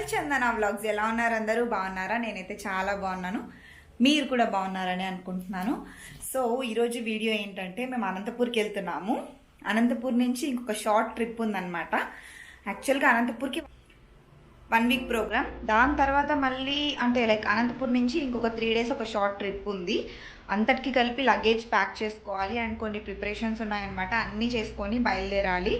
Channel చందన vlogs. ఎలా ఉన్నారు అందరూ? బాగున్నారా? నేనైతే చాలా బాగున్నాను. మీరు కూడా బాగున్నారని అనుకుంటున్నాను. సో ఈరోజు వీడియో ఏంటంటే మేము అనంతపూర్కి వెళ్తున్నాము. అనంతపూర్ నుంచి ఇంకొక షార్ట్ ట్రిప్ ఉందన్నమాట. యాక్చువల్గా అనంతపూర్కి 1 వీక్ ప్రోగ్రామ్. దాని తర్వాత మళ్ళీ అంటే లైక్ అనంతపూర్ నుంచి ఇంకొక 3 డేస్ ఒక షార్ట్ ట్రిప్ ఉంది. అంతటికి కలిపి లగేజ్ ప్యాక్ చేసుకోవాలి అండ్ కొన్ని ప్రిపరేషన్స్ ఉన్నాయన్నమాట. అన్నీ చేసుకొని బయలుదేరాలి.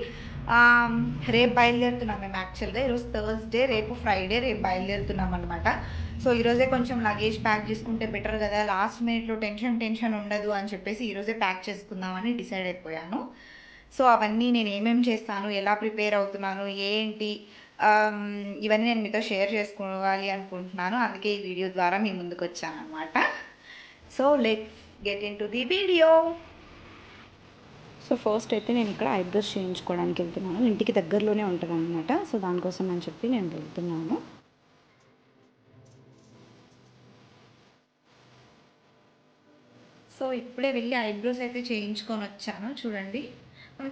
రేపు బయలుదేరుతున్నాం మేము. యాక్చువల్గా ఈరోజు థర్స్డే, రేపు ఫ్రైడే, రేపు బయలుదేరుతున్నాం అనమాట. సో ఈరోజే కొంచెం లగేజ్ ప్యాక్ చేసుకుంటే బెటర్ కదా, లాస్ట్ మినిట్లో టెన్షన్ ఉండదు అని చెప్పేసి ఈరోజే ప్యాక్ చేసుకుందామని డిసైడ్ అయిపోయాను. సో అవన్నీ నేను ఏమేమి చేస్తాను, ఎలా ప్రిపేర్ అవుతున్నాను, ఏంటి, ఇవన్నీ నేను మీతో షేర్ చేసుకోవాలి అనుకుంటున్నాను. అందుకే ఈ వీడియో ద్వారా మీ ముందుకు వచ్చాను అనమాట. So let's get in to the video. So first అయితే నేను ఇక్కడ ఐబ్రోస్ చేయించుకోవడానికి వెళ్తున్నాను. ఇంటికి దగ్గరలోనే ఉంటుంది అనమాట. సో దానికోసం అని చెప్పి నేను వెళ్తున్నాను. సో ఇప్పుడే వెళ్ళి ఐబ్రోస్ అయితే చేయించుకొని వచ్చాను. చూడండి,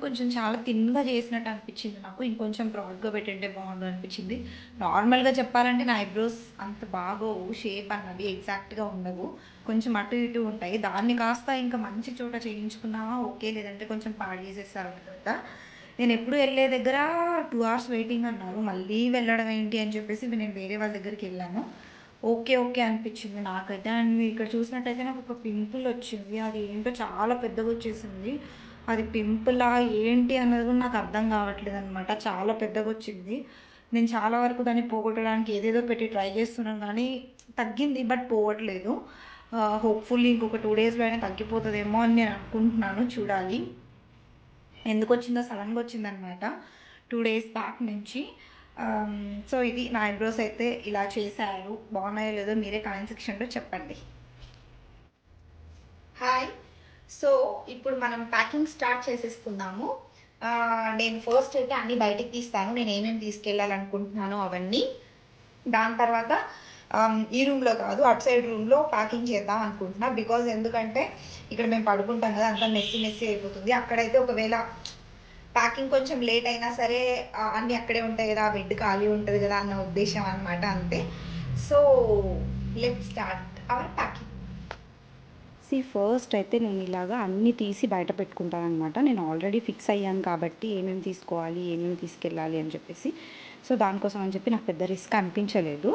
కొంచెం చాలా థిన్గా చేసినట్టు అనిపించింది నాకు. ఇంకొంచెం బ్రాడ్గా పెట్టింటే బాగుండు అనిపించింది. నార్మల్గా చెప్పాలంటే నా ఐబ్రోస్ అంత బాగోవు, షేప్ అన్నవి ఎగ్జాక్ట్గా ఉండవు, కొంచెం అటు ఇటు ఉంటాయి. దాన్ని కాస్త ఇంకా మంచి చోట చేయించుకున్నావా ఓకే, లేదంటే కొంచెం పాడు చేసేస్తారు కదా. నేను ఎప్పుడు వెళ్ళే దగ్గర 2 hours వెయిటింగ్ అన్నారు. మళ్ళీ వెళ్ళడం ఏంటి అని చెప్పేసి నేను వేరే వాళ్ళ దగ్గరికి వెళ్ళాను. ఓకే ఓకే అనిపించింది నాకైతే. అండ్ ఇక్కడ చూసినట్టయితే నాకు ఒక పింపుల్ వచ్చింది. అది ఏంటో చాలా పెద్దగా వచ్చేసింది. అది పింపులా ఏంటి అన్నది కూడా నాకు అర్థం కావట్లేదు అనమాట. చాలా పెద్దగా వచ్చింది. నేను చాలా వరకు దాన్ని పోగొట్టడానికి ఏదేదో పెట్టి ట్రై చేస్తున్నాను, కానీ తగ్గింది బట్ పోవట్లేదు. హోప్ఫుల్లీ ఇంకొక 2 daysలో అయినా తగ్గిపోతుందేమో అని నేను అనుకుంటున్నాను. చూడాలి. ఎందుకు వచ్చిందో సడన్గా వచ్చిందనమాట 2 days బ్యాక్ నుంచి. సో ఇది నా ఐబ్రోస్ అయితే ఇలా చేశారు. బాగున్నాయో లేదో మీరే కామెంట్ సెక్షన్లో చెప్పండి. హాయ్. సో ఇప్పుడు మనం ప్యాకింగ్ స్టార్ట్ చేసేసుకుందాము. నేను ఫస్ట్ అయితే అన్నీ బయటికి తీస్తాను, నేను ఏమేమి తీసుకెళ్ళాలనుకుంటున్నాను అవన్నీ. దాని తర్వాత ఈ రూమ్లో కాదు, అటు సైడ్ రూమ్లో ప్యాకింగ్ చేద్దాం అనుకుంటున్నా. బికాజ్ ఎందుకంటే ఇక్కడ మేము పడుకుంటాం కదా, అంతా మెస్సీ అయిపోతుంది. అక్కడైతే ఒకవేళ ప్యాకింగ్ కొంచెం లేట్ అయినా సరే అన్నీ అక్కడే ఉంటాయి కదా, బెడ్ ఖాళీ ఉంటుంది కదా అన్న ఉద్దేశం అనమాట, అంతే. So let start our packing. First అయితే నేను ఇలాగా అన్నీ తీసి బయట పెట్టుకుంటాను అనమాట. నేను ఆల్రెడీ ఫిక్స్ అయ్యాను కాబట్టి ఏమేమి తీసుకోవాలి, ఏమేమి తీసుకెళ్ళాలి అని చెప్పేసి. సో దానికోసం అని చెప్పి నాకు పెద్ద రిస్క్ అనిపించలేదు.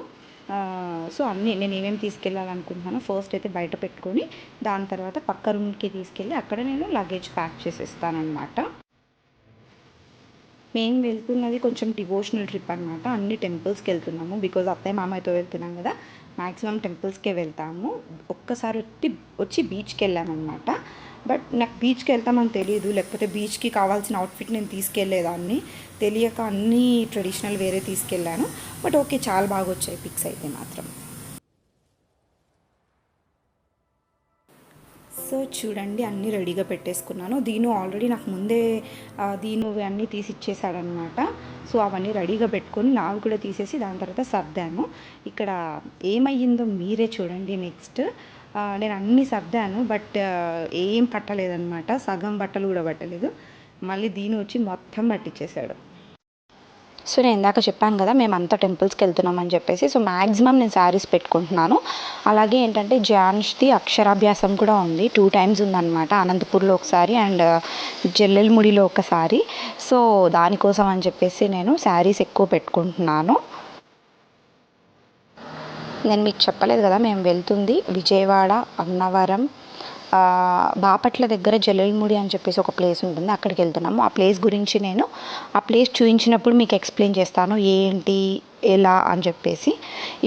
సో అన్నీ నేను ఏమేమి తీసుకెళ్ళాలనుకుంటున్నానో ఫస్ట్ అయితే బయట పెట్టుకొని దాని తర్వాత పక్క రూమ్కి తీసుకెళ్ళి అక్కడ నేను లగేజ్ ప్యాక్ చేసేస్తానమాట. మేము వెళ్తున్నది కొంచెం డివోషనల్ ట్రిప్ అనమాట. అన్ని టెంపుల్స్కి వెళ్తున్నాము. బికాజ్ అత్తయ్య మామయ్యతో వెళ్తున్నాం కదా, మ్యాక్సిమం టెంపుల్స్కే వెళ్తాము. ఒక్కసారి వచ్చి బీచ్కి వెళ్ళామన్నమాట. బట్ నాకు బీచ్కి వెళ్తామని తెలియదు, లేకపోతే బీచ్కి కావాల్సిన అవుట్ఫిట్ నేను తీసుకెళ్ళేదాన్ని. తెలియక అన్నీ ట్రెడిషనల్ వేరే తీసుకెళ్ళాను. బట్ ఓకే, చాలా బాగా వచ్చాయి పిక్స్ అయితే మాత్రం. సో చూడండి, అన్నీ రెడీగా పెట్టేసుకున్నాను. దీను ఆల్రెడీ నాకు ముందే దీను అన్నీ తీసి ఇచ్చేసాడనమాట. సో అవన్నీ రెడీగా పెట్టుకొని నావి కూడా తీసేసి దాని తర్వాత సర్దాను. ఇక్కడ ఏమయ్యిందో మీరే చూడండి. నెక్స్ట్ నేను అన్నీ సర్దాను, బట్ ఏం పట్టలేదన్నమాట. సగం బట్టలు కూడా పట్టలేదు. మళ్ళీ దీని వచ్చి మొత్తం పట్టించేశాడు. సో నేను ఇందాక చెప్పాను కదా మేమంతా టెంపుల్స్కి వెళ్తున్నామని చెప్పేసి. సో మ్యాక్సిమం నేను శారీస్ పెట్టుకుంటున్నాను. అలాగే ఏంటంటే జాన్ష్ది అక్షరాభ్యాసం కూడా ఉంది. 2 times ఉందన్నమాట. అనంతపూర్లో ఒకసారి అండ్ జల్లెలముడిలో ఒకసారి. సో దానికోసం అని చెప్పేసి నేను శారీస్ ఎక్కువ పెట్టుకుంటున్నాను. నేను మీకు చెప్పలేదు కదా, మేము వెళ్తుంది విజయవాడ, అన్నవరం, బాపట్ల దగ్గర జల్లెలముడి అని చెప్పేసి ఒక ప్లేస్ ఉంటుంది, అక్కడికి వెళ్తున్నాము. ఆ ప్లేస్ గురించి నేను ఆ ప్లేస్ చూపించినప్పుడు మీకు ఎక్స్ప్లెయిన్ చేస్తాను ఏంటి ఎలా అని చెప్పేసి.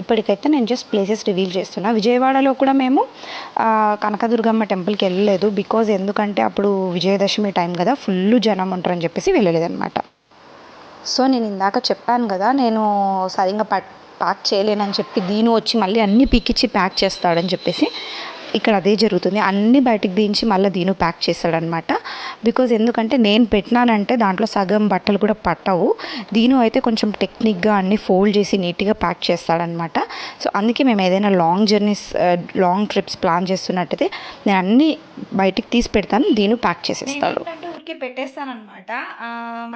ఇప్పటికైతే నేను జస్ట్ ప్లేసెస్ రివీల్ చేస్తున్నా. విజయవాడలో కూడా మేము కనకదుర్గమ్మ టెంపుల్కి వెళ్ళలేదు. బికాజ్ ఎందుకంటే అప్పుడు విజయదశమి టైం కదా, ఫుల్ జనం ఉంటారని చెప్పేసి వెళ్ళలేదన్నమాట. సో నేను ఇందాక చెప్పాను కదా, నేను సరిగ్గా ప్యాక్ చేయలేనని చెప్పి దీని వచ్చి మళ్ళీ అన్నీ పీకిచ్చి ప్యాక్ చేస్తాడని చెప్పేసి. ఇక్కడ అదే జరుగుతుంది. అన్నీ బయటికి దించి మళ్ళీ దీని ప్యాక్ చేస్తాడనమాట. బికాజ్ ఎందుకంటే నేను పెట్టినానంటే దాంట్లో సగం బట్టలు కూడా పట్టవు. దీని అయితే కొంచెం టెక్నిక్గా అన్నీ ఫోల్డ్ చేసి నీట్గా ప్యాక్ చేస్తాడనమాట. సో అందుకే మేము ఏదైనా long journeys, long trips plan చేస్తున్నట్టయితే నేను అన్నీ బయటికి తీసి పెడతాను, దీని ప్యాక్ చేసేస్తాడు. ఊరికే పెట్టేస్తాను అనమాట.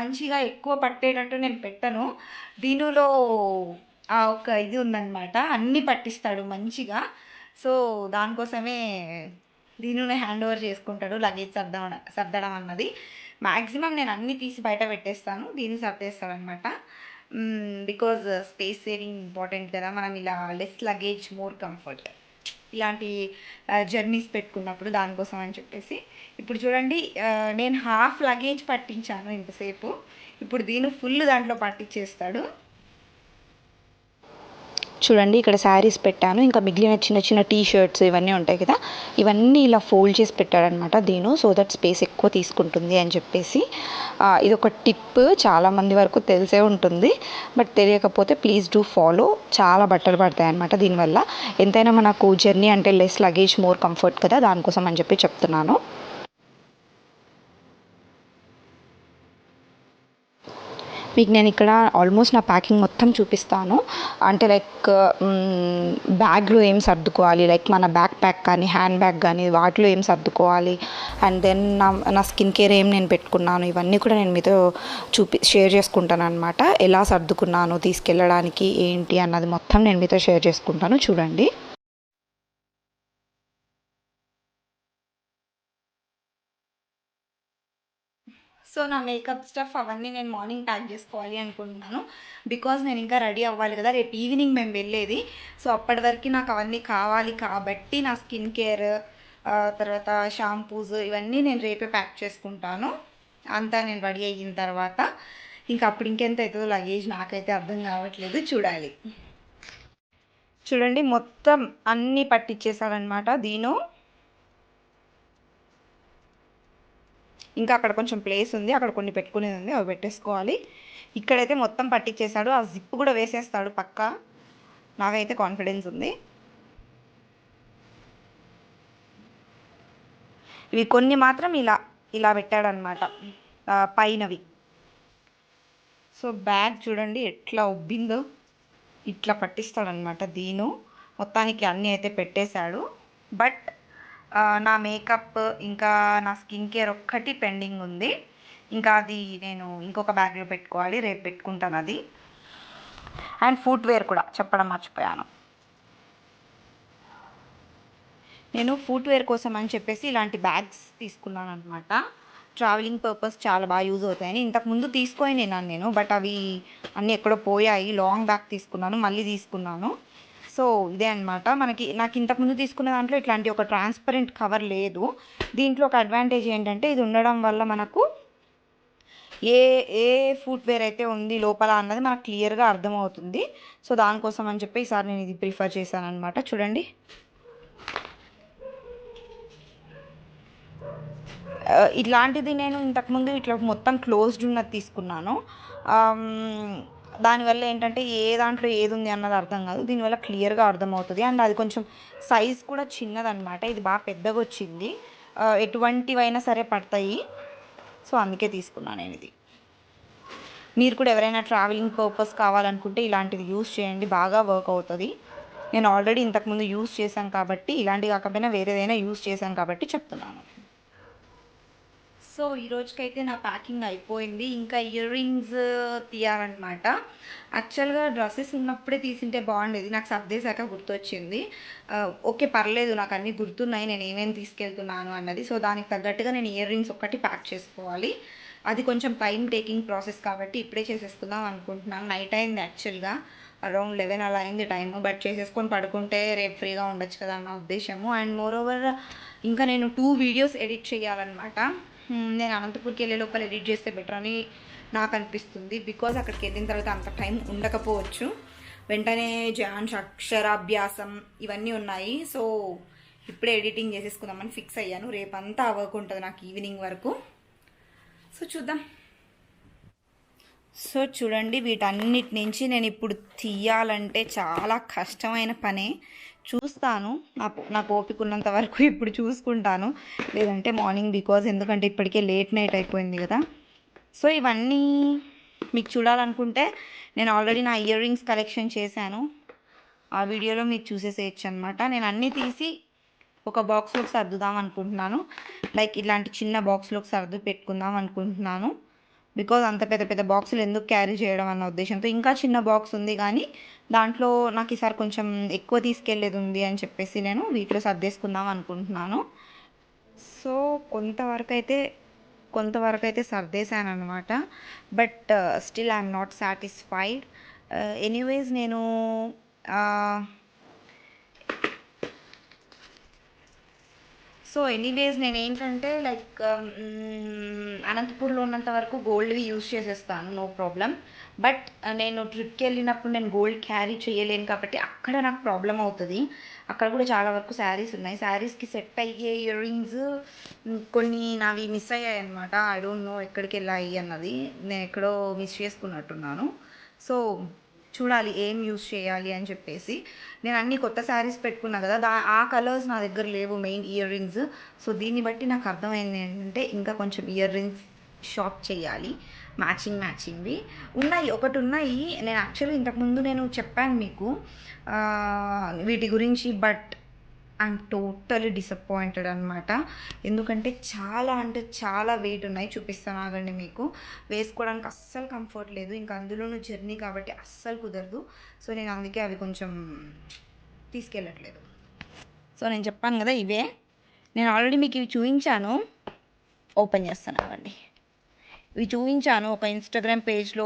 మంచిగా ఎక్కువ పట్టేటట్టు నేను పెట్టను. దీనిలో ఒక ఇది ఉందనమాట. అన్నీ పట్టిస్తాడు మంచిగా. సో, దానికోసమే దీనునే హ్యాండ్ ఓవర్ చేసుకుంటాడు లగేజ్ సర్దడం అన్నది. మాక్సిమం నేను అన్నీ తీసి బయట పెట్టేస్తాను. దీన్ని సర్దేస్తాడనమాట. బికాజ్ స్పేస్ సేవింగ్ ఇంపార్టెంట్ కదా! మనం ఇలా లెస్ లగేజ్ మోర్ కంఫర్ట్. ఇలాంటి జర్నీస్ పెట్టుకున్నప్పుడు దానికోసం అని చెప్పేసి. ఇప్పుడు చూడండి, నేను హాఫ్ లగేజ్ పట్టించాను ఇంతసేపు. ఇప్పుడు దీన్ని ఫుల్ దాంట్లో పట్టించేస్తాడు. చూడండి ఇక్కడ శారీస్ పెట్టాను, ఇంకా మిగిలిన చిన్న చిన్న టీ షర్ట్స్ ఇవన్నీ ఉంటాయి కదా, ఇవన్నీ ఇలా ఫోల్డ్ చేసి పెట్టాడనమాట దీను, సో దట్ స్పేస్ ఎక్కువ తీసుకుంటుంది అని చెప్పేసి. ఇది ఒక టిప్, చాలామంది వరకు తెలిసే ఉంటుంది, బట్ తెలియకపోతే ప్లీజ్ డూ ఫాలో. చాలా బట్టలు పడతాయి అనమాట దీనివల్ల. ఎంతైనా మనకు జర్నీ అంటే లెస్ లగేజ్ మోర్ కంఫర్ట్ కదా, దానికోసం అని చెప్పి చెప్తున్నాను. మీకు నేను ఇక్కడ ఆల్మోస్ట్ నా ప్యాకింగ్ మొత్తం చూపిస్తాను. అంటే లైక్ బ్యాగ్లో ఏం సర్దుకోవాలి, లైక్ మన బ్యాక్ ప్యాక్ కానీ హ్యాండ్ బ్యాగ్ కానీ వాటిలో ఏం సర్దుకోవాలి, అండ్ దెన్ నా స్కిన్ కేర్ ఏం నేను పెట్టుకున్నాను, ఇవన్నీ కూడా నేను మీతో షేర్ చేసుకుంటాను అనమాట. ఎలా సర్దుకున్నాను, తీసుకెళ్ళడానికి ఏంటి అన్నది మొత్తం నేను మీతో షేర్ చేసుకుంటాను, చూడండి. సో, నా మేకప్ స్టఫ్ అవన్నీ నేను మార్నింగ్ ప్యాక్ చేసుకోవాలి అనుకుంటున్నాను. బికాజ్ నేను ఇంకా రెడీ అవ్వాలి కదా, రేపు ఈవినింగ్ మేము వెళ్ళేది. సో, అప్పటి వరకు నాకు అవన్నీ కావాలి కాబట్టి నా స్కిన్ కేర్, తర్వాత షాంపూస్ ఇవన్నీ నేను రేపే ప్యాక్ చేసుకుంటాను. అంతా నేను రెడీ అయిన తర్వాత. ఇంకా అప్పుడు ఇంకెంత అవుతుందో లగేజ్ నాకైతే అర్థం కావట్లేదు, చూడాలి. చూడండి, మొత్తం అన్నీ పట్టించేసాడనమాట దీను. ఇంకా అక్కడ కొంచెం ప్లేస్ ఉంది, అక్కడ కొన్ని పెట్టుకునేది ఉంది, అవి పెట్టేసుకోవాలి. ఇక్కడైతే మొత్తం పట్టించేశాడు. ఆ జిప్ కూడా వేసేస్తాడు పక్కా, నాకైతే కాన్ఫిడెన్స్ ఉంది. ఇవి కొన్ని మాత్రం ఇలా ఇలా పెట్టాడనమాట పైనవి. సో బ్యాగ్ చూడండి ఎట్లా ఉబ్బిందో, ఇట్లా పట్టిస్తాడనమాట దీను. మొత్తానికి అన్నీ అయితే పెట్టేశాడు. బట్ నా మేకప్ ఇంకా నా స్కిన్ కేర్ ఒక్కటి పెండింగ్ ఉంది. ఇంకా అది నేను ఇంకొక బ్యాగ్లో పెట్టుకోవాలి, రేపు పెట్టుకుంటాను అది. అండ్ ఫుట్వేర్ కూడా చెప్పడం మర్చిపోయాను. నేను ఫుట్వేర్ కోసం అని చెప్పేసి ఇలాంటి బ్యాగ్స్ తీసుకున్నాను అనమాట. ట్రావెలింగ్ పర్పస్ చాలా బాగా యూజ్ అవుతాయని ఇంతకుముందు నేను, బట్ అవి అన్నీ ఎక్కడో పోయాయి. లాంగ్ బ్యాగ్ తీసుకున్నాను, మళ్ళీ తీసుకున్నాను. సో ఇదే అనమాట. నాకు ఇంతకుముందు తీసుకున్న దాంట్లో ఇట్లాంటి ఒక ట్రాన్స్పరెంట్ కవర్ లేదు. దీంట్లో ఒక అడ్వాంటేజ్ ఏంటంటే ఇది ఉండడం వల్ల మనకు ఏ ఏ ఫుట్వేర్ అయితే ఉంది లోపల అన్నది మనకు క్లియర్గా అర్థమవుతుంది. సో దానికోసం అని చెప్పి ఈసారి నేను ఇది ప్రిఫర్ చేశాను అనమాట. చూడండి, ఇట్లాంటిది నేను ఇంతకుముందు ఇట్లా మొత్తం క్లోజ్డ్ ఉన్నది తీసుకున్నాను. దానివల్ల ఏంటంటే ఏ దాంట్లో ఏది ఉంది అన్నది అర్థం కాదు, దీనివల్ల క్లియర్గా అర్థమవుతుంది. అండ్ అది కొంచెం సైజ్ కూడా చిన్నదనమాట, ఇది బాగా పెద్దగా వచ్చింది. ఎటువంటివైనా సరే పడతాయి. సో అందుకే తీసుకున్నాను నేను ఇది. మీరు కూడా ఎవరైనా ట్రావెలింగ్ పర్పస్ కావాలనుకుంటే ఇలాంటిది యూస్ చేయండి, బాగా వర్క్ అవుతుంది. నేను ఆల్రెడీ ఇంతకుముందు యూస్ చేశాను కాబట్టి, ఇలాంటివి కాకపోయినా వేరేదైనా యూస్ చేశాను కాబట్టి చెప్తున్నాను. సో ఈరోజుకైతే నా ప్యాకింగ్ అయిపోయింది. ఇంకా ఇయర్ రింగ్స్ తీయాలన్నమాట. యాక్చువల్గా డ్రెస్సెస్ ఉన్నప్పుడే తీసింటే బాగుండేది, నాకు సర్దేశాక గుర్తొచ్చింది. ఓకే పర్లేదు, నాకు అన్నీ గుర్తున్నాయి నేను ఏమేమి తీసుకెళ్తున్నాను అన్నది. సో దానికి తగ్గట్టుగా నేను ఇయర్ రింగ్స్ ఒక్కటి ప్యాక్ చేసుకోవాలి. అది కొంచెం టైం టేకింగ్ ప్రాసెస్ కాబట్టి ఇప్పుడే చేసేసుకుందాం అనుకుంటున్నాను. నైట్ అయింది యాక్చువల్గా, అరౌండ్ 11 అలా అయింది టైము. బట్ చేసేసుకొని పడుకుంటే రేపు ఫ్రీగా ఉండొచ్చు కదా అన్న ఉద్దేశము. అండ్ మోరోవర్ ఇంకా నేను 2 వీడియోస్ ఎడిట్ చేయాలన్నమాట. నేను అనంతపూర్కి వెళ్ళే లోపల ఎడిట్ చేస్తే బెటర్ అని నాకు అనిపిస్తుంది. బికాజ్ అక్కడికి వెళ్ళిన తర్వాత అంత టైం ఉండకపోవచ్చు. వెంటనే జాన్స్ అక్షరాభ్యాసం ఇవన్నీ ఉన్నాయి. సో ఇప్పుడే ఎడిటింగ్ చేసేసుకుందామని ఫిక్స్ అయ్యాను. రేపంతా వర్క్ ఉంటుంది నాకు ఈవినింగ్ వరకు. సో చూద్దాం. సో చూడండి, వీటన్నిటి నుంచి నేను ఇప్పుడు తీయాలంటే చాలా కష్టమైన పనే. చూస్తాను, నాకు ఓపిక ఉన్నంత వరకు ఇప్పుడు చూసుకుంటాను, లేదంటే మార్నింగ్. బికాజ్ ఎందుకంటే ఇప్పటికే లేట్ నైట్ అయిపోయింది కదా. సో ఇవన్నీ మీకు చూడాలనుకుంటే నేను ఆల్రెడీ నా ఇయర్ రింగ్స్ కలెక్షన్ చేశాను, ఆ వీడియోలో మీకు చూసేసేయచ్చు అనమాట. నేను అన్నీ తీసి ఒక బాక్స్లోకి సర్దుదాం అనుకుంటున్నాను. లైక్ ఇలాంటి చిన్న బాక్స్లోకి సర్దు పెట్టుకుందాం అనుకుంటున్నాను. బికాజ్ అంత పెద్ద పెద్ద బాక్సులు ఎందుకు క్యారీ చేయడం అన్న ఉద్దేశంతో ఇంకా చిన్న బాక్స్ ఉంది, కానీ దాంట్లో నాకు ఈసారి కొంచెం ఎక్కువ తీసుకెళ్ళేది ఉంది అని చెప్పేసి నేను వీటిలో సర్దేసుకుందాం అనుకుంటున్నాను. సో కొంతవరకు అయితే సర్దేశాను అనమాట. But still I'm not satisfied. Anyways నేను నేనేంటంటే లైక్ అనంతపూర్లో ఉన్నంత వరకు గోల్డ్వి యూజ్ చేసేస్తాను, నో ప్రాబ్లం. బట్ నేను ట్రిప్కి వెళ్ళినప్పుడు నేను గోల్డ్ క్యారీ చేయలేను కాబట్టి అక్కడ నాకు ప్రాబ్లం అవుతుంది. అక్కడ కూడా చాలా వరకు శారీస్ ఉన్నాయి. శారీస్కి సెట్ అయ్యే ఇయర్ రింగ్స్ కొన్ని నావి మిస్ అయ్యాయి అనమాట. ఐ డోంట్ నో ఎక్కడికి వెళ్ళాయి అన్నది, నేను ఎక్కడో మిస్ చేసుకున్నట్టున్నాను. సో చూడాలి ఏం యూస్ చేయాలి అని చెప్పేసి. నేను అన్ని కొత్త శారీస్ పెట్టుకున్నా కదా, ఆ కలర్స్ నా దగ్గర లేవు మెయిన్ ఇయర్ రింగ్స్. సో దీన్ని బట్టి నాకు అర్థమైంది ఏంటంటే ఇంకా కొంచెం ఇయర్ రింగ్స్ షాప్ చేయాలి, మ్యాచింగ్వి ఒకటి ఉన్నాయి. నేను యాక్చువల్లీ ఇంతకుముందు నేను చెప్పాను మీకు వీటి గురించి, బట్ ఐఎమ్ టోటలీ డిసప్పాయింటెడ్ అనమాట. ఎందుకంటే చాలా అంటే చాలా వెయిట్ ఉన్నాయి, చూపిస్తాను ఆగండి. మీకు వేసుకోవడానికి అస్సలు కంఫర్ట్ లేదు, ఇంకా అందులోనూ జర్నీ కాబట్టి అస్సలు కుదరదు. సో నేను అందుకే అవి కొంచెం తీసుకెళ్ళట్లేదు. సో నేను చెప్పాను కదా ఇవే, నేను ఆల్రెడీ మీకు ఇవి చూపించాను, ఓపెన్ చేస్తాను అవ్వండి. ఇవి చూపించాను ఒక ఇన్స్టాగ్రామ్ పేజ్లో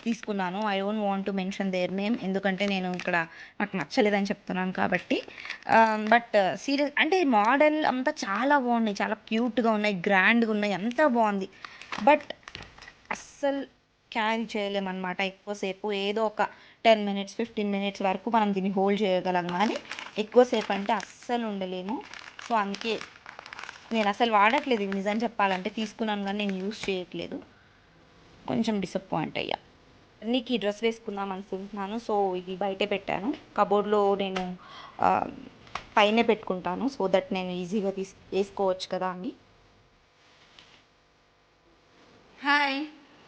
తీసుకున్నాను. I don't want to mention their name, ఎందుకంటే నేను ఇక్కడ నాకు నచ్చలేదని చెప్తున్నాను కాబట్టి. బట్ సీరియస్ అంటే మోడల్ అంతా చాలా బాగున్నాయి, చాలా క్యూట్గా ఉన్నాయి, గ్రాండ్గా ఉన్నాయి, అంతా బాగుంది. బట్ అస్సలు క్యారీ చేయలేమన్నమాట ఎక్కువసేపు. ఏదో ఒక 10 minutes 15 minutes వరకు మనం దీన్ని హోల్డ్ చేయగలం, కానీ ఎక్కువసేపు అంటే అస్సలు ఉండలేము. సో అందుకే నేను అసలు వాడట్లేదు ఇవి, నిజం చెప్పాలంటే. తీసుకున్నాను కానీ నేను యూస్ చేయట్లేదు, కొంచెం డిసప్పాయింట్ అయ్యా. నీకు ఈ డ్రెస్ వేసుకుందాం అనుకుంటున్నాను. సో ఇది బయటే పెట్టాను కబోర్డ్లో, నేను పైనే పెట్టుకుంటాను, సో దట్ నేను ఈజీగా వేసుకోవచ్చు కదా అని. Hi,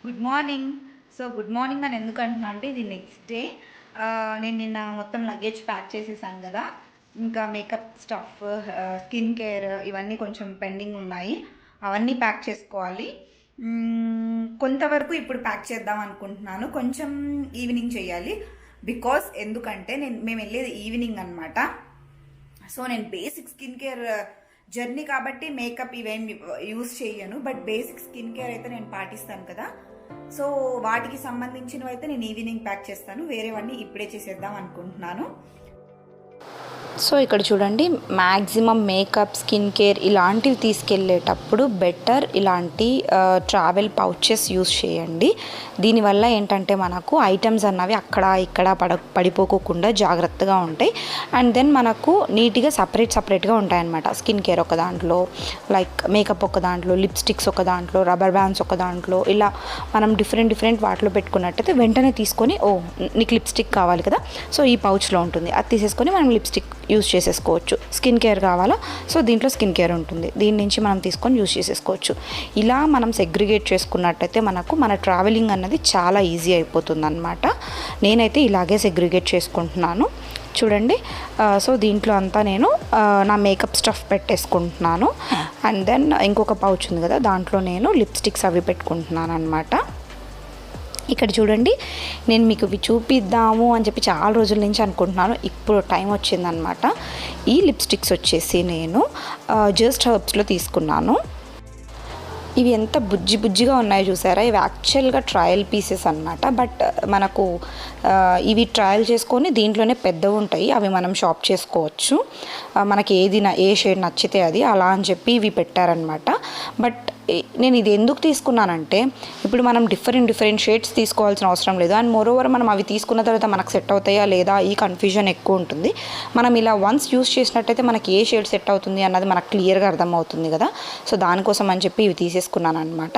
good morning. So good morning అని ఎందుకు అంటున్నా అంటే ఇది నెక్స్ట్ డే. నేను నిన్న మొత్తం లగేజ్ ప్యాక్ చేసేసాను కదా, ఇంకా మేకప్ స్టఫ్, స్కిన్ కేర్ ఇవన్నీ కొంచెం పెండింగ్ ఉన్నాయి, అవన్నీ ప్యాక్ చేసుకోవాలి. కొంతవరకు ఇప్పుడు ప్యాక్ చేద్దాం అనుకుంటున్నాను, కొంచెం ఈవినింగ్ చేయాలి. బికాస్ ఎందుకంటే మేము వెళ్ళేది ఈవినింగ్ అనమాట. సో నేను బేసిక్ స్కిన్ కేర్ జర్నీ కాబట్టి మేకప్ ఇవేం యూస్ చేయను, బట్ బేసిక్ స్కిన్ కేర్ అయితే నేను పాటిస్తాను కదా. సో వాటికి సంబంధించినవి అయితే నేను ఈవినింగ్ ప్యాక్ చేస్తాను, వేరేవన్నీ ఇప్పుడే చేసేద్దాం అనుకుంటున్నాను. సో ఇక్కడ చూడండి, మ్యాక్సిమం మేకప్, స్కిన్ కేర్ ఇలాంటివి తీసుకెళ్ళేటప్పుడు బెటర్ ఇలాంటి ట్రావెల్ పౌచెస్ యూస్ చేయండి. దీనివల్ల ఏంటంటే మనకు ఐటమ్స్ అన్నవి అక్కడ ఇక్కడ పడిపోకుండా జాగ్రత్తగా ఉంటాయి. అండ్ దెన్ మనకు నీట్గా సపరేట్గా ఉంటాయన్నమాట. స్కిన్ కేర్ ఒక దాంట్లో, లైక్ మేకప్ ఒక దాంట్లో, లిప్స్టిక్స్ ఒక దాంట్లో, రబ్బర్ బ్యాండ్స్ ఒక దాంట్లో, ఇలా మనం డిఫరెంట్ వాటిలో పెట్టుకున్నట్టయితే వెంటనే తీసుకొని, ఓ నీకు లిప్స్టిక్ కావాలి కదా, సో ఈ పౌచ్లో ఉంటుంది, అది తీసేసుకొని మనం లిప్స్టిక్ యూస్ చేసేసుకోవచ్చు. స్కిన్ కేర్ కావాలా, సో దీంట్లో స్కిన్ కేర్ ఉంటుంది, దీని నుంచి మనం తీసుకొని యూస్ చేసేసుకోవచ్చు. ఇలా మనం సెగ్రిగేట్ చేసుకున్నట్టయితే మన ట్రావెలింగ్ అన్నది చాలా ఈజీ అయిపోతుంది అన్నమాట. నేనైతే ఇలాగే సెగ్రిగేట్ చేసుకుంటున్నాను చూడండి. సో దీంట్లో అంతా నేను నా మేకప్ స్టఫ్ పెట్టేసుకుంటున్నాను. అండ్ దెన్ ఇంకొక పౌచ్ ఉంది కదా, దాంట్లో నేను లిప్స్టిక్స్ అవి పెట్టుకుంటున్నాను అనమాట. ఇక్కడ చూడండి, నేను మీకు ఇవి చూపిద్దాము అని చెప్పి చాలా రోజుల నుంచి అనుకుంటున్నాను, ఇప్పుడు టైం వచ్చిందనమాట. ఈ లిప్స్టిక్స్ వచ్చేసి నేను జస్ట్ హర్బ్స్లో తీసుకున్నాను. ఇవి ఎంత బుజ్జిగా ఉన్నాయో చూసారా, ఇవి యాక్చువల్గా ట్రయల్ పీసెస్ అన్నమాట. బట్ మనకు ఇవి ట్రయల్ చేసుకొని దీంట్లోనే పెద్దవి ఉంటాయి, అవి మనం షాప్ చేసుకోవచ్చు, మనకి ఏ షేడ్ నచ్చితే అది అలా అని చెప్పి ఇవి పెట్టారనమాట. బట్ నేను ఇది ఎందుకు తీసుకున్నానంటే, ఇప్పుడు మనం డిఫరెంట్ షేడ్స్ తీసుకోవాల్సిన అవసరం లేదు. అండ్ మోరోవర్ మనం అవి తీసుకున్న తర్వాత మనకు సెట్ అవుతాయా లేదా ఈ కన్ఫ్యూజన్ ఎక్కువ ఉంటుంది. మనం ఇలా వన్స్ యూస్ చేసినట్టయితే మనకి ఏ షేడ్ సెట్ అవుతుంది అన్నది మనకు క్లియర్గా అర్థమవుతుంది కదా. సో దానికోసం అని చెప్పి ఇవి తీసేసుకున్నాను అనమాట.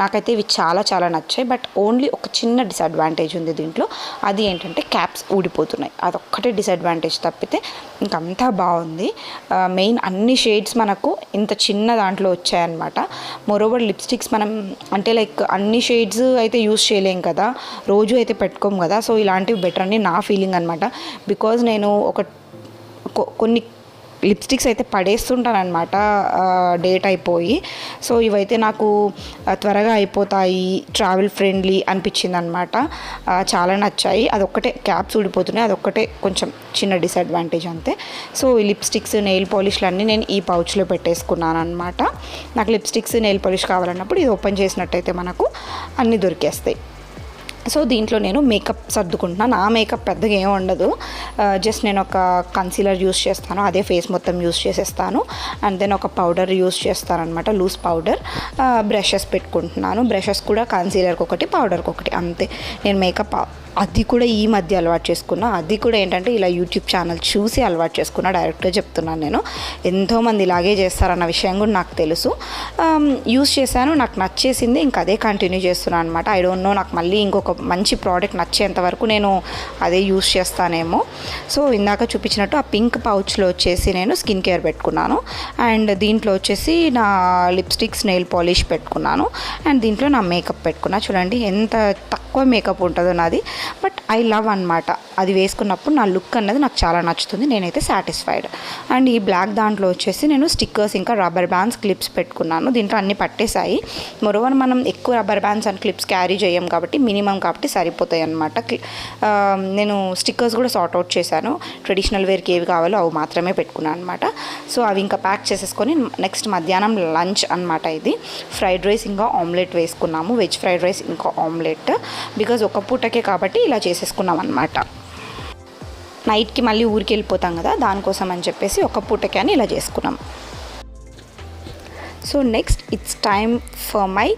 నాకైతే ఇవి చాలా నచ్చాయి. బట్ ఓన్లీ ఒక చిన్న డిసడ్వాంటేజ్ ఉంది దీంట్లో, అది ఏంటంటే క్యాప్స్ ఊడిపోతున్నాయి, అదొక్కటే డిసడ్వాంటేజ్, తప్పితే ఇంకంతా బాగుంది. మెయిన్ అన్ని షేడ్స్ మనకు ఇంత చిన్న దాంట్లో వచ్చాయన్నమాట. మోరోవర్ లిప్స్టిక్స్ మనం అంటే లైక్ అన్ని షేడ్స్ అయితే యూస్ చేయలేం కదా, రోజు అయితే పెట్టుకోం కదా. సో ఇలాంటివి బెటర్ అని నా ఫీలింగ్ అనమాట. బికాజ్ నేను కొన్ని లిప్స్టిక్స్ అయితే పడేస్తుంటాను అనమాట డేట్ అయిపోయి. సో ఇవైతే నాకు త్వరగా అయిపోతాయి, ట్రావెల్ ఫ్రెండ్లీ అనిపించింది అనమాట. చాలా నచ్చాయి. అదొక్కటే క్యాప్స్ ఊడిపోతున్నాయి, అదొక్కటే కొంచెం చిన్న డిసడ్వాంటేజ్ అంతే. సో ఈ లిప్స్టిక్స్, నెయిల్ పాలిష్లు అన్నీ నేను ఈ పౌచ్లో పెట్టేసుకున్నాను అనమాట. నాకు లిప్స్టిక్స్, నెయిల్ పాలిష్ కావాలన్నప్పుడు ఇది ఓపెన్ చేసినట్టయితే మనకు అన్నీ దొరికేస్తాయి. సో దీంట్లో నేను మేకప్ సర్దుకుంటున్నాను. నా మేకప్ పెద్దగా ఏమి ఉండదు, జస్ట్ నేను ఒక కన్సీలర్ యూస్ చేస్తాను, అదే ఫేస్ మొత్తం యూస్ చేసేస్తాను. అండ్ దెన్ ఒక పౌడర్ యూస్ చేస్తాను అనమాట, లూజ్ పౌడర్. బ్రషెస్ పెట్టుకుంటున్నాను, బ్రషెస్ కూడా కన్సీలర్కి ఒకటి, పౌడర్కి ఒకటి, అంతే. నేను మేకప్ అది కూడా ఈ మధ్య అలవాటు చేసుకున్నా. అది కూడా ఏంటంటే ఇలా యూట్యూబ్ ఛానల్ చూసి అలవాటు చేసుకున్నా, డైరెక్ట్గా చెప్తున్నాను నేను. ఎంతోమంది ఇలాగే చేస్తారన్న విషయం కూడా నాకు తెలుసు. యూస్ చేశాను, నాకు నచ్చేసింది, ఇంకా అదే కంటిన్యూ చేస్తున్నాను అనమాట. ఐ డోంట్ నో, నాకు మళ్ళీ ఇంకొక మంచి ప్రోడక్ట్ నచ్చేంత వరకు నేను అదే యూస్ చేస్తానేమో. సో ఇందాక చూపించినట్టు ఆ పింక్ పౌచ్లో వచ్చేసి నేను స్కిన్ కేర్ పెట్టుకున్నాను. అండ్ దీంట్లో వచ్చేసి నా లిప్స్టిక్స్, నెయిల్ పాలిష్ పెట్టుకున్నాను. అండ్ దీంట్లో నా మేకప్ పెట్టుకున్నా. చూడండి ఎంత తక్కువ మేకప్ ఉంటుందో నాది, బట్ ఐ లవ్ అనమాట. అది వేసుకున్నప్పుడు నా లుక్ అన్నది నాకు చాలా నచ్చుతుంది, నేనైతే సాటిస్ఫైడ్. అండ్ ఈ బ్లాక్ దాంట్లో వచ్చేసి నేను స్టిక్కర్స్, ఇంకా రబ్బర్ బ్యాండ్స్, క్లిప్స్ పెట్టుకున్నాను. దీంట్లో అన్నీ పట్టేశాయి. మరోవర్ మనం ఎక్కువ rubber bands and clips carry చేయం కాబట్టి, మినిమం కాబట్టి సరిపోతాయి అనమాట. నేను స్టిక్కర్స్ కూడా సార్ట్ అవుట్ చేశాను. ట్రెడిషనల్ వేర్కి ఏవి కావాలో అవి మాత్రమే పెట్టుకున్నాను అనమాట. సో అవి ఇంకా ప్యాక్ చేసేసుకొని నెక్స్ట్ మధ్యాహ్నం లంచ్ అనమాట. ఇది ఫ్రైడ్ రైస్ ఇంకా ఆమ్లెట్ వేసుకున్నాము, వెజ్ ఫ్రైడ్ రైస్ ఇంకా ఆమ్లెట్. బికాజ్ ఒక పూటకే కాబట్టి ఇలా చేసేసుకున్నాం అనమాట. నైట్కి మళ్ళీ ఊరికి వెళ్ళిపోతాం కదా, దానికోసం అని చెప్పేసి ఒక పూటకే అని ఇలా చేసుకున్నాం. So next it's time for my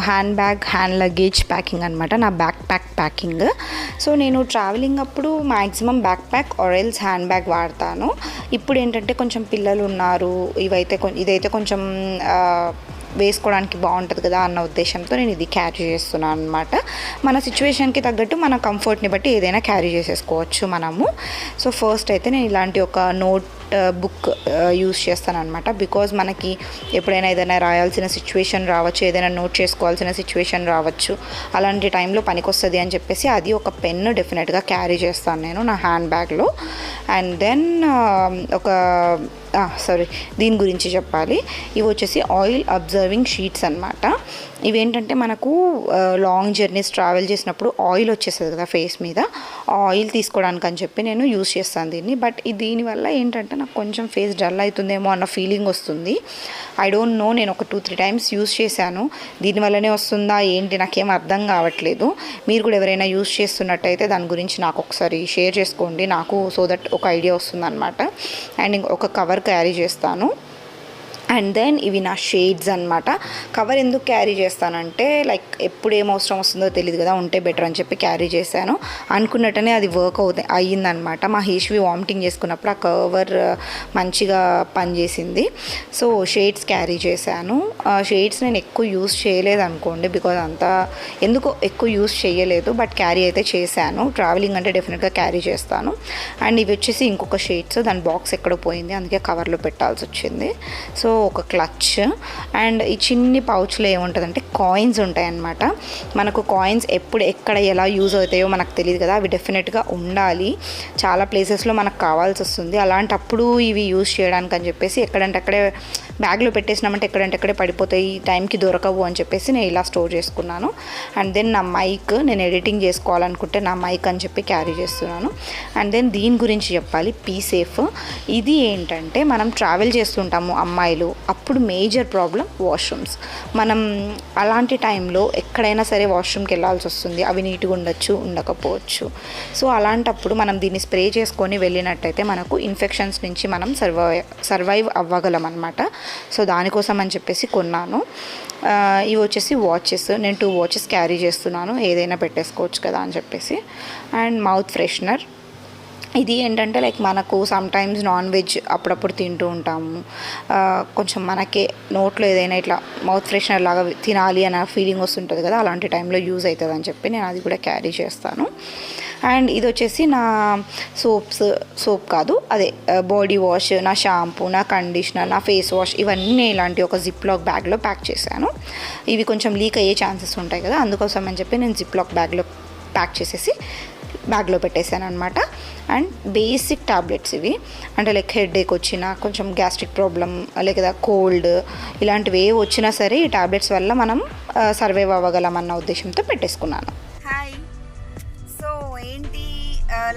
hand bag, hand luggage packing అనమాట, నా బ్యాక్ ప్యాక్ ప్యాకింగ్. సో నేను ట్రావెలింగ్ అప్పుడు maximum back pack or else hand bag వాడతాను. ఇప్పుడు ఏంటంటే కొంచెం పిల్లలు ఉన్నారు, ఇదైతే కొంచెం వేసుకోవడానికి బాగుంటుంది కదా అన్న ఉద్దేశంతో నేను ఇది క్యారీ చేస్తున్నాను అనమాట. మన సిచ్యువేషన్కి తగ్గట్టు మన కంఫర్ట్ని బట్టి ఏదైనా క్యారీ చేసేసుకోవచ్చు మనము. సో ఫస్ట్ అయితే నేను ఇలాంటి ఒక నోట్ బుక్ యూస్ చేస్తాను అనమాట. బికాజ్ మనకి ఎప్పుడైనా ఏదైనా రాయాల్సిన సిచ్యువేషన్ రావచ్చు, ఏదైనా నోట్ చేసుకోవాల్సిన సిచ్యువేషన్ రావచ్చు, అలాంటి టైంలో పనికొస్తుంది అని చెప్పేసి అది ఒక పెన్ డెఫినెట్గా క్యారీ చేస్తాను నేను నా హ్యాండ్ బ్యాగ్లో. అండ్ దెన్ దీని గురించి చెప్పాలి. ఇవి వచ్చేసి ఆయిల్ అబ్జర్వింగ్ షీట్స్ అనమాట. ఇవేంటంటే మనకు లాంగ్ జర్నీస్ ట్రావెల్ చేసినప్పుడు ఆయిల్ వచ్చేస్తుంది కదా ఫేస్ మీద, ఆయిల్ తీసుకోవడానికి అని చెప్పి నేను యూస్ చేస్తాను దీన్ని. బట్ దీనివల్ల ఏంటంటే నాకు కొంచెం ఫేస్ డల్ అవుతుందేమో అన్న ఫీలింగ్ వస్తుంది. ఐ డోంట్ నో, నేను ఒక 2-3 టైమ్స్ యూస్ చేశాను. దీనివల్లనే వస్తుందా ఏంటి నాకేం అర్థం కావట్లేదు. మీరు కూడా ఎవరైనా యూస్ చేస్తున్నట్టయితే దాని గురించి నాకు ఒకసారి షేర్ చేసుకోండి, నాకు సో దట్ ఒక ఐడియా వస్తుంది అనమాట. అండ్ ఒక కవర్ క్యారీ చేస్తాను. అండ్ దెన్ ఇవి నా షేడ్స్ అనమాట. కవర్ ఎందుకు క్యారీ చేస్తానంటే లైక్ ఎప్పుడు ఏం అవసరం వస్తుందో తెలియదు కదా, ఉంటే బెటర్ అని చెప్పి క్యారీ చేశాను. అనుకున్నట్టనే అది వర్క్ అయ్యిందనమాట. మా హేష్వి వామిటింగ్ చేసుకున్నప్పుడు ఆ కవర్ మంచిగా పనిచేసింది. సో షేడ్స్ క్యారీ చేశాను. షేడ్స్ నేను ఎక్కువ యూస్ చేయలేదు అనుకోండి, బికాజ్ అంతా ఎందుకో ఎక్కువ యూస్ చేయలేదు, బట్ క్యారీ అయితే చేశాను. ట్రావెలింగ్ అంటే డెఫినెట్గా క్యారీ చేస్తాను. అండ్ ఇవి వచ్చేసి ఇంకొక షేడ్స్, దాని బాక్స్ ఎక్కడో పోయింది, అందుకే కవర్లో పెట్టాల్సి వచ్చింది. సో ఒక క్లచ్. అండ్ ఈ చిన్ని పౌచ్లో ఏముంటుందంటే కాయిన్స్ ఉంటాయి అన్నమాట. మనకు కాయిన్స్ ఎప్పుడు ఎక్కడ ఎలా యూజ్ అవుతాయో మనకు తెలియదు కదా, అవి డెఫినెట్గా ఉండాలి. చాలా ప్లేసెస్లో మనకు కావాల్సి వస్తుంది. అలాంటప్పుడు ఇవి యూజ్ చేయడానికి అని చెప్పేసి ఎక్కడంటే అక్కడే బ్యాగ్లో పెట్టేసినామంటే ఎక్కడంటే అక్కడే పడిపోతాయి, టైంకి దొరకవు అని చెప్పేసి నేను ఇలా స్టోర్ చేసుకున్నాను. అండ్ దెన్ నా మైక్, నేను ఎడిటింగ్ చేసుకోవాలనుకుంటే నా మైక్ అని చెప్పి క్యారీ చేస్తున్నాను. అండ్ దెన్ దీని గురించి చెప్పాలి, పీసేఫ్. ఇది ఏంటంటే మనం ట్రావెల్ చేస్తుంటాము అమ్మాయిలు, అప్పుడు మేజర్ ప్రాబ్లం వాష్రూమ్స్. మనం అలాంటి టైంలో ఎక్కడైనా సరే వాష్రూమ్కి వెళ్ళాల్సి వస్తుంది, అవి నీట్గా ఉండొచ్చు, ఉండకపోవచ్చు. సో అలాంటప్పుడు మనం దీన్ని స్ప్రే చేసుకొని వెళ్ళినట్టయితే మనకు ఇన్ఫెక్షన్స్ నుంచి మనం సర్వైవ్ అవ్వగలం అనమాట. సో దానికోసం అని చెప్పేసి కొన్నాను. ఇవి వచ్చేసి వాచెస్, నేను 2 వాచెస్ క్యారీ చేస్తున్నాను, ఏదైనా పెట్టేసుకోవచ్చు కదా అని చెప్పేసి. And mouth freshener. ఇది ఏంటంటే లైక్ మనకు సమ్టైమ్స్ నాన్ వెజ్ అప్పుడప్పుడు తింటూ ఉంటాము, కొంచెం మనకే నోట్లో ఏదైనా ఇట్లా మౌత్ ఫ్రెషనర్ లాగా తినాలి అన్న ఫీలింగ్ వస్తుంటుంది కదా, అలాంటి టైంలో యూజ్ అవుతుంది అని చెప్పి నేను అది కూడా క్యారీ చేస్తాను. అండ్ ఇది వచ్చేసి నా సోప్ కాదు, అదే బాడీ వాష్, నా షాంపూ, నా కండిషనర్, నా ఫేస్ వాష్, ఇవన్నీ ఇలాంటి ఒక జిప్లాక్ బ్యాగ్లో ప్యాక్ చేశాను. ఇవి కొంచెం లీక్ అయ్యే ఛాన్సెస్ ఉంటాయి కదా, అందుకోసం అని చెప్పి నేను జిప్లాక్ బ్యాగ్లో ప్యాక్ చేసేసి బ్యాగ్లో పెట్టేశాను అనమాట. అండ్ బేసిక్ టాబ్లెట్స్ ఇవి, అంటే లైక్ హెడేక్ వచ్చినా, కొంచెం గ్యాస్ట్రిక్ ప్రాబ్లం లేదా కోల్డ్ ఇలాంటివి ఏ వచ్చినా సరే ఈ టాబ్లెట్స్ వల్ల మనం సర్వైవ్ అవ్వగలమన్న ఉద్దేశంతో పెట్టేసుకున్నాను. హాయ్, సో ఏంటి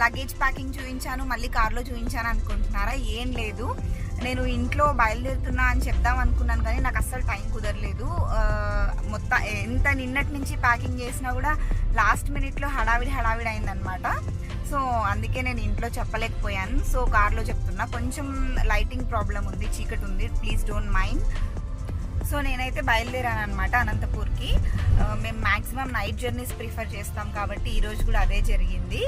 లగేజ్ ప్యాకింగ్ చూపించాను, మళ్ళీ కార్లో చూపించాను అనుకుంటున్నారా? ఏం లేదు, నేను ఇంట్లో బయలుదేరుతున్నా అని చెప్దాం అనుకున్నాను కానీ నాకు అస్సలు టైం కుదరలేదు. మొత్తం ఎంత నిన్నటి నుంచి ప్యాకింగ్ చేసినా కూడా లాస్ట్ మినిట్లో హడావిడి అయిందనమాట. సో అందుకే నేను ఇంట్లో చెప్పలేకపోయాను. సో కార్లో చెప్తున్నా. కొంచెం లైటింగ్ ప్రాబ్లం ఉంది, చీకటి ఉంది, ప్లీజ్ డోంట్ మైండ్. సో నేనైతే బయలుదేరాను అనమాట అనంతపూర్కి. మేము మ్యాక్సిమం నైట్ జర్నీస్ ప్రిఫర్ చేస్తాం కాబట్టి ఈరోజు కూడా అదే జరిగింది.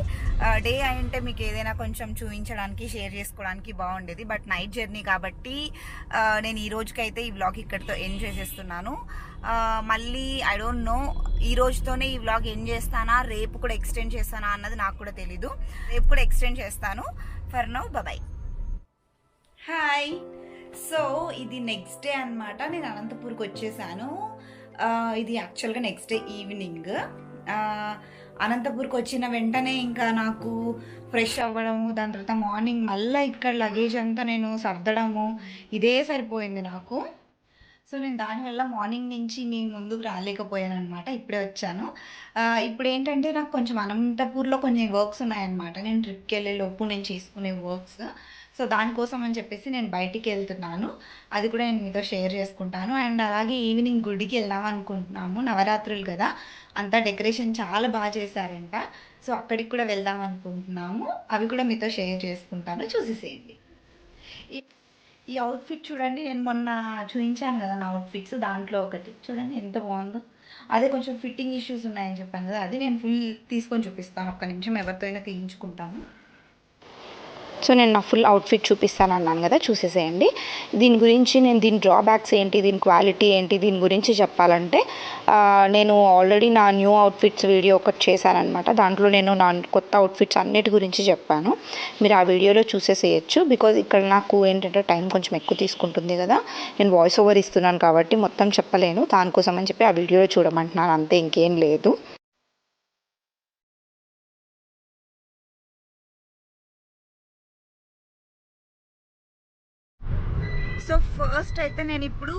డే అయింటే మీకు ఏదైనా కొంచెం చూపించడానికి, షేర్ చేసుకోవడానికి బాగుండేది. బట్ నైట్ జర్నీ కాబట్టి నేను ఈ రోజుకైతే ఈ వ్లాగ్ ఇక్కడితో ఎండ్ చేసేస్తున్నాను. మళ్ళీ ఐ డోంట్ నో ఈ రోజుతోనే ఈ వ్లాగ్ ఎండ్ చేస్తానా, రేపు కూడా ఎక్స్టెండ్ చేస్తానా అన్నది నాకు కూడా తెలీదు. రేపు కూడా ఎక్స్టెండ్ చేస్తాను. For now bye. Hi, so ఇది నెక్స్ట్ డే అనమాట. నేను అనంతపూర్కి వచ్చేసాను. ఇది యాక్చువల్గా నెక్స్ట్ డే ఈవినింగ్. అనంతపూర్కి వచ్చిన వెంటనే ఇంకా నాకు ఫ్రెష్ అవ్వడము, దాని తర్వాత మార్నింగ్ మళ్ళీ ఇక్కడ లగేజ్ అంతా నేను సర్దడము ఇదే సరిపోయింది నాకు. సో నేను దానివల్ల మార్నింగ్ నుంచి నేను ముందుకు రాలేకపోయాను అనమాట. ఇప్పుడే వచ్చాను. ఇప్పుడు ఏంటంటే నాకు కొంచెం అనంతపూర్లో కొన్ని వర్క్స్ ఉన్నాయన్నమాట. నేను ట్రిప్కి వెళ్ళే లోపు నేను చేసుకునే వర్క్స్. సో దానికోసం అని చెప్పేసి నేను బయటికి వెళ్తున్నాను. అది కూడా నేను మీతో షేర్ చేసుకుంటాను. అండ్ అలాగే ఈవినింగ్ గుడికి వెళ్దాం అనుకుంటున్నాము. నవరాత్రులు కదా, అంతా డెకరేషన్ చాలా బాగా చేశారంట. సో అక్కడికి కూడా వెళ్దాం అనుకుంటున్నాము. అవి కూడా మీతో షేర్ చేసుకుంటాను, చూసేసేయండి. ఈ అవుట్ఫిట్ చూడండి, నేను మొన్న చూపించాను కదా నా అవుట్ఫిట్స్, దాంట్లో ఒకటి చూడండి ఎంత బాగుందో. అదే కొంచెం ఫిట్టింగ్ ఇష్యూస్ ఉన్నాయని చెప్పాను కదా, అది నేను ఫుల్ తీసుకొని చూపిస్తాను. ఒక్క నిమిషం ఎవరితో అయినా తీయించుకుంటాను. సో నేను నా ఫుల్ అవుట్ఫిట్ చూపిస్తాను అన్నాను కదా, చూసేసేయండి. దీని గురించి నేను దీని డ్రాబ్యాక్స్ ఏంటి, దీని క్వాలిటీ ఏంటి, దీని గురించి చెప్పాలంటే నేను ఆల్రెడీ నా న్యూ అవుట్ఫిట్స్ వీడియో ఒకటి చేశానమాట. దాంట్లో నేను నా కొత్త అవుట్ఫిట్స్ అన్నిటి గురించి చెప్పాను. మీరు ఆ వీడియోలో చూసేసేయచ్చు. బికాజ్ ఇక్కడ నాకు ఏంటంటే టైం కొంచెం ఎక్కువ తీసుకుంటుంది కదా, నేను వాయిస్ ఓవర్ ఇస్తున్నాను కాబట్టి మొత్తం చెప్పలేను. దానికోసం అని చెప్పి ఆ వీడియోలో చూడమంటున్నాను, అంతే, ఇంకేం లేదు. సో ఫస్ట్ అయితే నేను ఇప్పుడు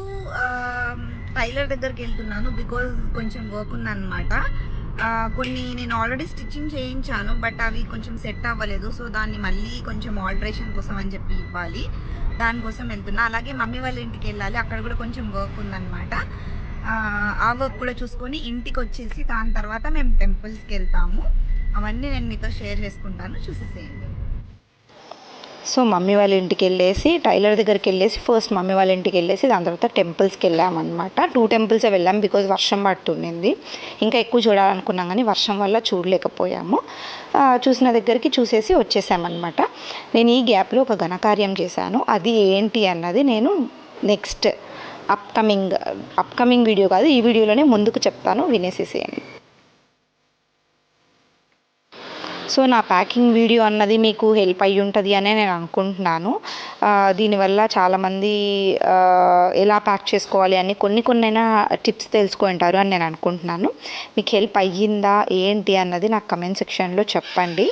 టైలర్ దగ్గరికి వెళ్తున్నాను. బికాజ్ కొంచెం వర్క్ ఉందన్నమాట. కొన్ని నేను ఆల్రెడీ స్టిచ్చింగ్ చేయించాను, బట్ అవి కొంచెం సెట్ అవ్వలేదు. సో దాన్ని మళ్ళీ కొంచెం ఆల్టరేషన్ కోసం అని చెప్పి ఇవ్వాలి, దానికోసం వెళ్తున్నా. అలాగే మమ్మీ వాళ్ళ ఇంటికి వెళ్ళాలి, అక్కడ కూడా కొంచెం వర్క్ ఉందన్నమాట. ఆ వర్క్ కూడా చూసుకొని ఇంటికి వచ్చేసి దాని తర్వాత మేము టెంపుల్స్కి వెళ్తాము. అవన్నీ నేను మీతో షేర్ చేసుకుంటాను, చూసేసేయండి. సో మమ్మీ వాళ్ళ ఇంటికి వెళ్ళేసి టైలర్ దగ్గరికి వెళ్ళేసి ఫస్ట్ మమ్మీ వాళ్ళ ఇంటికి వెళ్ళేసి దాని తర్వాత టెంపుల్స్కి వెళ్ళామన్నమాట. 2 టెంపుల్సే వెళ్ళాం బికాజ్ వర్షం పడుతుండింది. ఇంకా ఎక్కువ చూడాలనుకున్నాం కానీ వర్షం వల్ల చూడలేకపోయాము. చూసిన దగ్గరికి చూసేసి వచ్చేసామన్నమాట. నేను ఈ గ్యాప్లో ఒక ఘనకార్యం చేశాను. అది ఏంటి అన్నది నేను నెక్స్ట్ అప్కమింగ్ వీడియో కాదు, ఈ వీడియోలోనే ముందుకు చెప్తాను, వినేసేసేయండి. సో నా ప్యాకింగ్ వీడియో అన్నది మీకు హెల్ప్ అయ్యి ఉంటుంది అనే నేను అనుకుంటున్నాను. దీనివల్ల చాలామంది ఎలా ప్యాక్ చేసుకోవాలి అని కొన్నైనా టిప్స్ తెలుసుకుంటారు అని నేను అనుకుంటున్నాను. మీకు హెల్ప్ అయ్యిందా ఏంటి అన్నది నాకు కమెంట్ సెక్షన్లో చెప్పండి.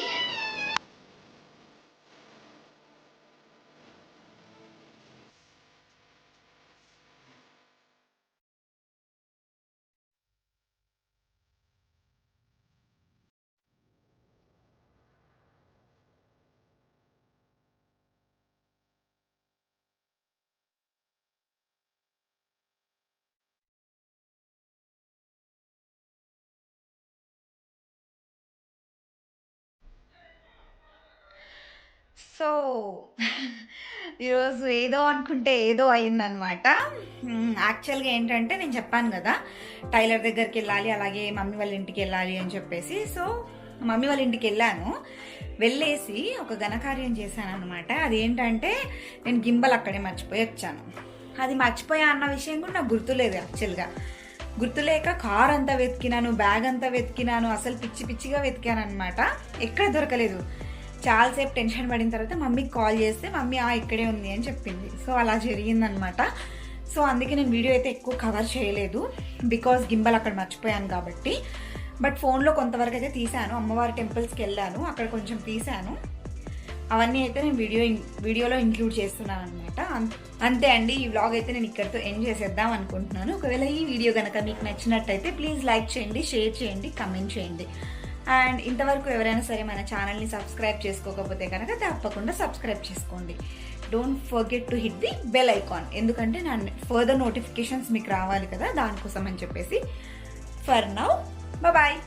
సో ఈరోజు ఏదో అనుకుంటే ఏదో అయిందనమాట. యాక్చువల్గా ఏంటంటే నేను చెప్పాను కదా టైలర్ దగ్గరికి వెళ్ళాలి, అలాగే మమ్మీ వాళ్ళ ఇంటికి వెళ్ళాలి అని చెప్పేసి. సో మమ్మీ వాళ్ళ ఇంటికి వెళ్ళేసి ఒక ఘనకార్యం చేశాను అనమాట. అది ఏంటంటే నేను గింబల్ అక్కడే మర్చిపోయి వచ్చాను. అది మర్చిపోయా అన్న విషయం కూడా నాకు గుర్తులేదు. యాక్చువల్గా గుర్తులేక కార్ అంతా వెతికినాను, బ్యాగ్ అంతా వెతికినాను, అసలు పిచ్చిగా వెతికాను అనమాట. ఎక్కడ దొరకలేదు. చాలాసేపు టెన్షన్ పడిన తర్వాత మమ్మీకి కాల్ చేస్తే మమ్మీ ఇక్కడే ఉంది అని చెప్పింది. సో అలా జరిగిందనమాట. సో అందుకే నేను వీడియో అయితే ఎక్కువ కవర్ చేయలేదు, బికాజ్ గింబల్ అక్కడ మర్చిపోయాను కాబట్టి. బట్ ఫోన్లో కొంతవరకు అయితే తీశాను. అమ్మవారి టెంపుల్స్కి వెళ్ళాను, అక్కడ కొంచెం తీశాను. అవన్నీ అయితే నేను వీడియోలో ఇంక్లూడ్ చేస్తున్నాను అనమాట. అంతే అండి, ఈ వ్లాగ్ అయితే నేను ఇక్కడితో ఎండ్ చేసేద్దాం అనుకుంటున్నాను. ఒకవేళ ఈ వీడియో కనుక మీకు నచ్చినట్టయితే ప్లీజ్ లైక్ చేయండి, షేర్ చేయండి, కమెంట్ చేయండి. అండ్ ఇంతవరకు ఎవరైనా సరే మన ఛానల్ని సబ్స్క్రైబ్ చేసుకోకపోతే కనుక తప్పకుండా సబ్స్క్రైబ్ చేసుకోండి. Don't forget to hit the bell icon, ఎందుకంటే నా ఫర్దర్ నోటిఫికేషన్స్ మీకు రావాలి కదా, దానికోసం అని చెప్పేసి. For now bye.